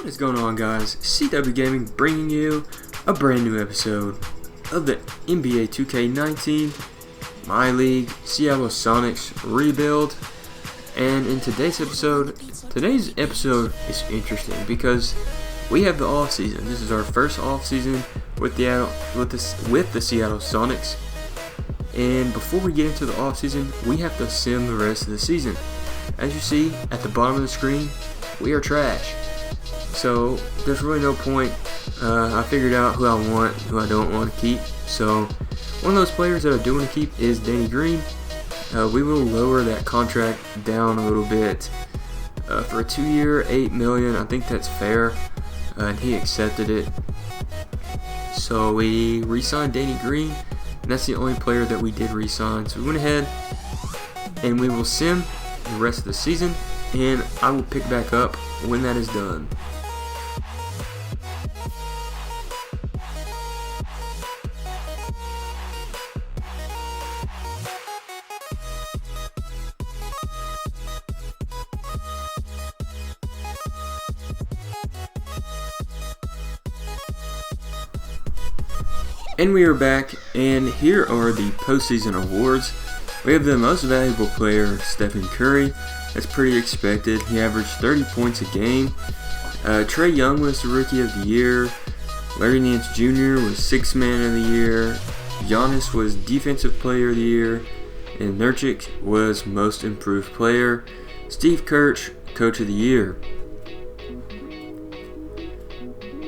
What is going on, guys? CWGaming bringing you a brand new episode of the NBA 2K19 My League Seattle Sonics rebuild. And in today's episode is interesting because we have the off season. This is our first off season with the Seattle Sonics. And before we get into the off season, we have to sim the rest of the season. As you see at the bottom of the screen, we are trash. So there's really no point. I figured out who I want, who I don't want to keep. So one of those players that I do want to keep is Danny Green. We will lower that contract down a little bit for a 2-year, $8 million. I think that's fair, and he accepted it. So we re-signed Danny Green, and that's the only player that we did re-sign. So we went ahead and we will sim the rest of the season, and I will pick back up when that is done. And we are back, and here are the postseason awards. We have the most valuable player, Stephen Curry. That's pretty expected. He averaged 30 points a game. Trae Young was the Rookie of the Year. Larry Nance Jr. was Sixth Man of the Year. Giannis was Defensive Player of the Year. And Nurkic was Most Improved Player. Steve Kerr, Coach of the Year.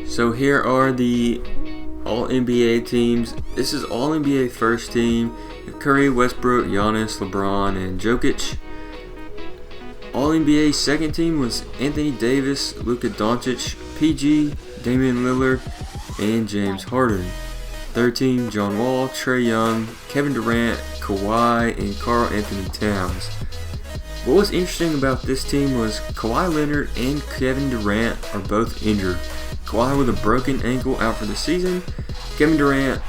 So here are the All-NBA teams. This is All-NBA first team. Curry, Westbrook, Giannis, LeBron, and Jokic. All-NBA second team was Anthony Davis, Luka Doncic, PG, Damian Lillard, and James Harden. Third team, John Wall, Trae Young, Kevin Durant, Kawhi, and Karl Anthony Towns. What was interesting about this team was Kawhi Leonard and Kevin Durant are both injured. Kawhi with a broken ankle out for the season. Kevin Durant,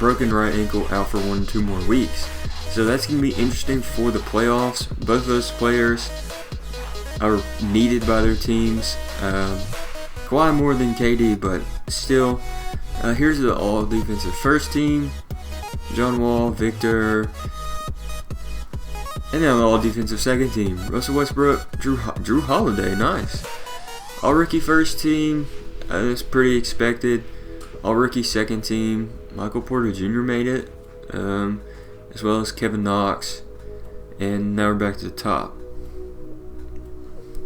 broken right ankle, out for 1 or 2 more weeks. So that's going to be interesting for the playoffs. Both of those players are needed by their teams. Kawhi more than KD, but still. Here's the all-defensive first team. John Wall, Victor, and then the all-defensive second team. Russell Westbrook, Drew Holiday, nice. All-rookie first team, that's pretty expected. All-rookie second team, Michael Porter Jr. made it, as well as Kevin Knox. And now we're back to the top.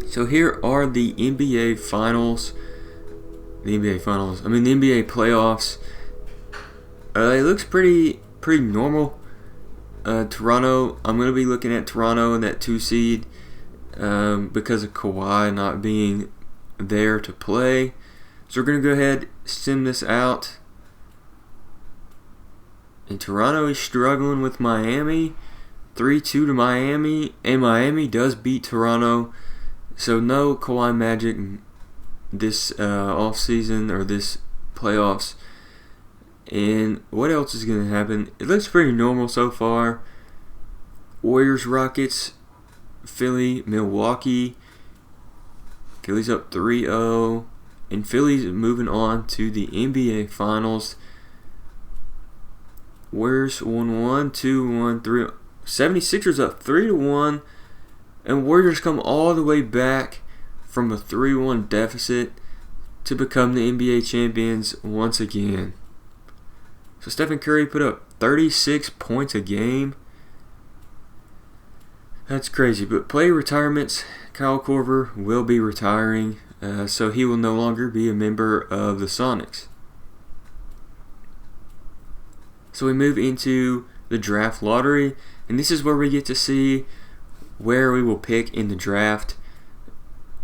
So here are the NBA Finals. The NBA playoffs. It looks pretty normal. Toronto, I'm going to be looking at Toronto in that 2 seed because of Kawhi not being there to play. So we're going to go ahead, sim this out. And Toronto is struggling with Miami. 3-2 to Miami. And Miami does beat Toronto. So no Kawhi Magic this offseason or this playoffs. And what else is going to happen? It looks pretty normal so far. Warriors, Rockets, Philly, Milwaukee. Philly's up 3-0. And Philly's moving on to the NBA Finals. Warriors 1-1, 2-1, 3. 76ers up 3-1. And Warriors come all the way back from a 3-1 deficit to become the NBA champions once again. So Stephen Curry put up 36 points a game. That's crazy. But player retirements, Kyle Korver will be retiring. So he will no longer be a member of the Sonics. So we move into the draft lottery. And this is where we get to see where we will pick in the draft.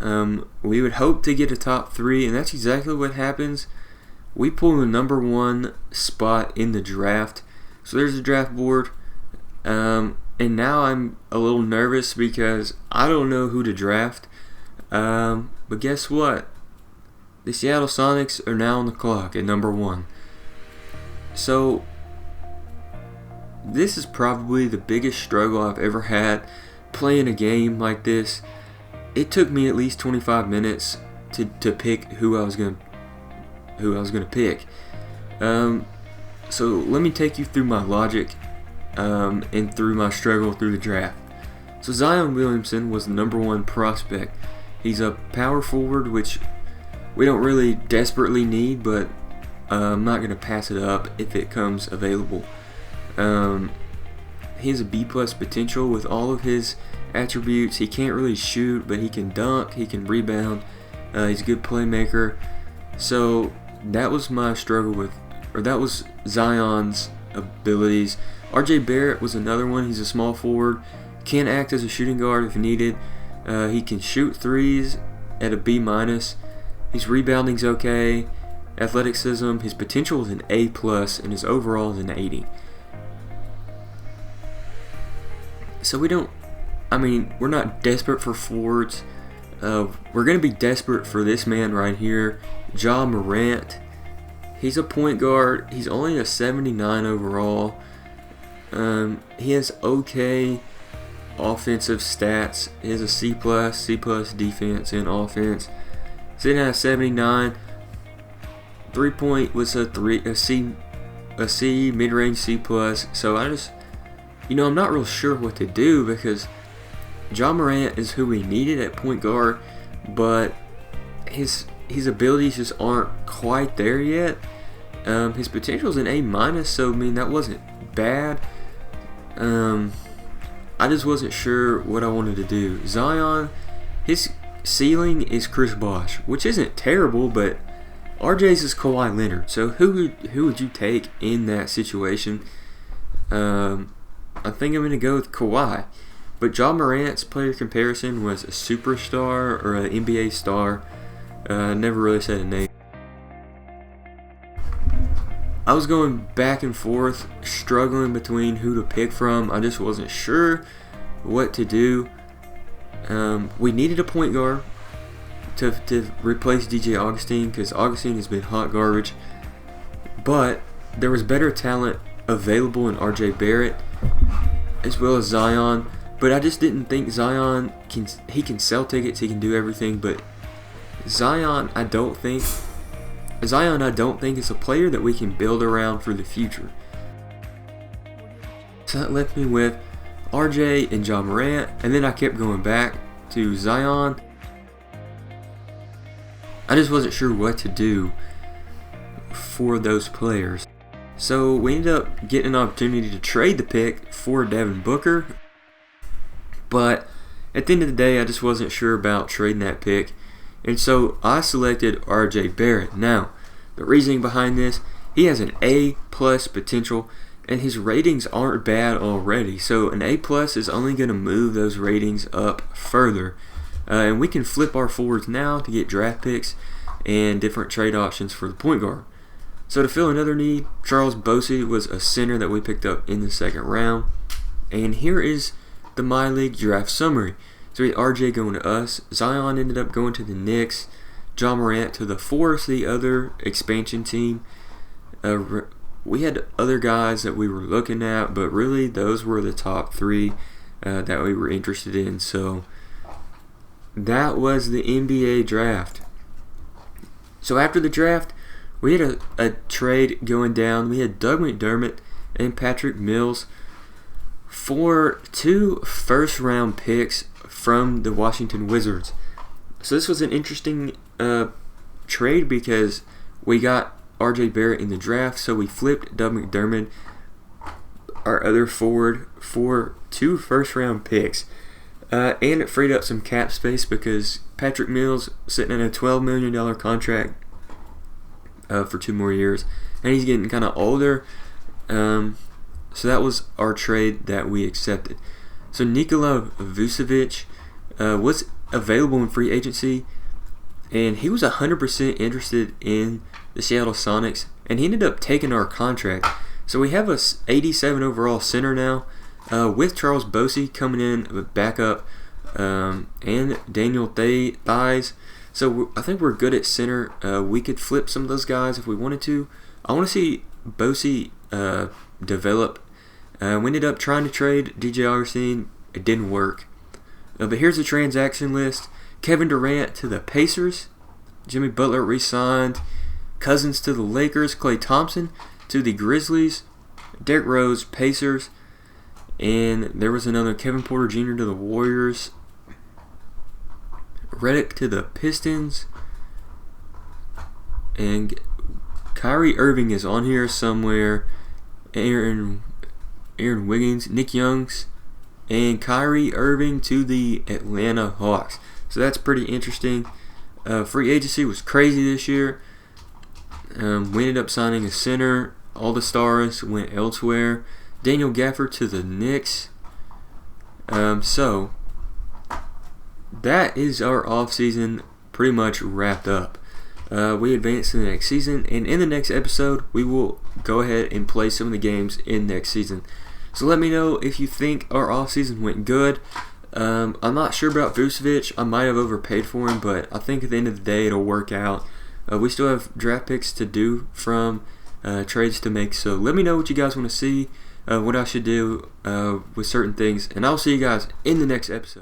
We would hope to get a top 3. And that's exactly what happens. We pull the number 1 spot in the draft. So there's the draft board. And now I'm a little nervous because I don't know who to draft. But guess what? The Seattle Sonics are now on the clock at number 1. So this is probably the biggest struggle I've ever had playing a game like this. It took me at least 25 minutes to pick who I was gonna pick. So let me take you through my logic and through my struggle through the draft. So Zion Williamson was the #1 prospect. He's a power forward, which we don't really desperately need, but I'm not going to pass it up if it comes available. He has a B+ potential with all of his attributes. He can't really shoot, but he can dunk, he can rebound, he's a good playmaker. So that was my struggle with, or that was Zion's abilities. RJ Barrett was another one. He's a small forward, can act as a shooting guard if needed. He can shoot threes at a B-. His rebounding's okay. Athleticism, his potential is an A+, and his overall is an 80. So we're not desperate for forwards. We're going to be desperate for this man right here, Ja Morant. He's a point guard. He's only a 79 overall. He has okay offensive stats. He has a C+ defense and offense. Sitting at 79. 3-point was a C, mid-range C+. So I'm not real sure what to do because Ja Morant is who we needed at point guard, but his abilities just aren't quite there yet. His potential is an A-, so that wasn't bad. I just wasn't sure what I wanted to do. Zion, his ceiling is Chris Bosh, which isn't terrible, but RJ's is Kawhi Leonard. So who would you take in that situation? I think I'm going to go with Kawhi. But Ja Morant's player comparison was a superstar or an NBA star. Never really said a name. I was going back and forth, struggling between who to pick from. I just wasn't sure what to do. We needed a point guard to replace DJ Augustin because Augustin has been hot garbage. But there was better talent available in RJ Barrett as well as Zion. But I just didn't think Zion can sell tickets, he can do everything, but Zion I don't think is a player that we can build around for the future. So that left me with RJ and Ja Morant, and then I kept going back to Zion. I just wasn't sure what to do for those players. So we ended up getting an opportunity to trade the pick for Devin Booker. But at the end of the day, I just wasn't sure about trading that pick. And so I selected RJ Barrett. Now, the reasoning behind this, he has an A+ potential, and his ratings aren't bad already. So an A+ is only going to move those ratings up further. And we can flip our forwards now to get draft picks and different trade options for the point guard. So to fill another need, Charles Bosey was a center that we picked up in the second round. And here is the My League draft summary. So we had RJ going to us, Zion ended up going to the Knicks, Ja Morant to the Force, the other expansion team. We had other guys that we were looking at, but really those were the top three that we were interested in. So that was the NBA draft. So after the draft, we had a trade going down. We had Doug McDermott and Patrick Mills for 2 first-round picks from the Washington Wizards. So this was an interesting trade because we got RJ Barrett in the draft, so we flipped Doug McDermott, our other forward, for 2 first-round picks. And it freed up some cap space because Patrick Mills sitting in a $12 million contract for 2 more years, and he's getting kind of older. So that was our trade that we accepted. So Nikola Vucevic was available in free agency, and he was 100% interested in the Seattle Sonics, and he ended up taking our contract. So we have a 87 overall center now, with Charles Bosey coming in with backup, and Daniel Thies. So I think we're good at center. We could flip some of those guys if we wanted to. I want to see Bosey develop. We ended up trying to trade DJ Augustin. It didn't work. But here's the transaction list. Kevin Durant to the Pacers. Jimmy Butler re-signed. Cousins to the Lakers. Klay Thompson to the Grizzlies. Derrick Rose, Pacers. And there was another Kevin Porter Jr. to the Warriors. Redick to the Pistons. And Kyrie Irving is on here somewhere. Aaron Wiggins, Nick Youngs, and Kyrie Irving to the Atlanta Hawks. So that's pretty interesting. Free agency was crazy this year. We ended up signing a center. All the stars went elsewhere. Daniel Gafford to the Knicks. So that is our offseason pretty much wrapped up. We advance to the next season, and in the next episode, we will go ahead and play some of the games in next season. So let me know if you think our offseason went good. I'm not sure about Vucevic. I might have overpaid for him, but I think at the end of the day, it'll work out. We still have draft picks to do from trades to make, so let me know what you guys want to see, what I should do with certain things, and I'll see you guys in the next episode.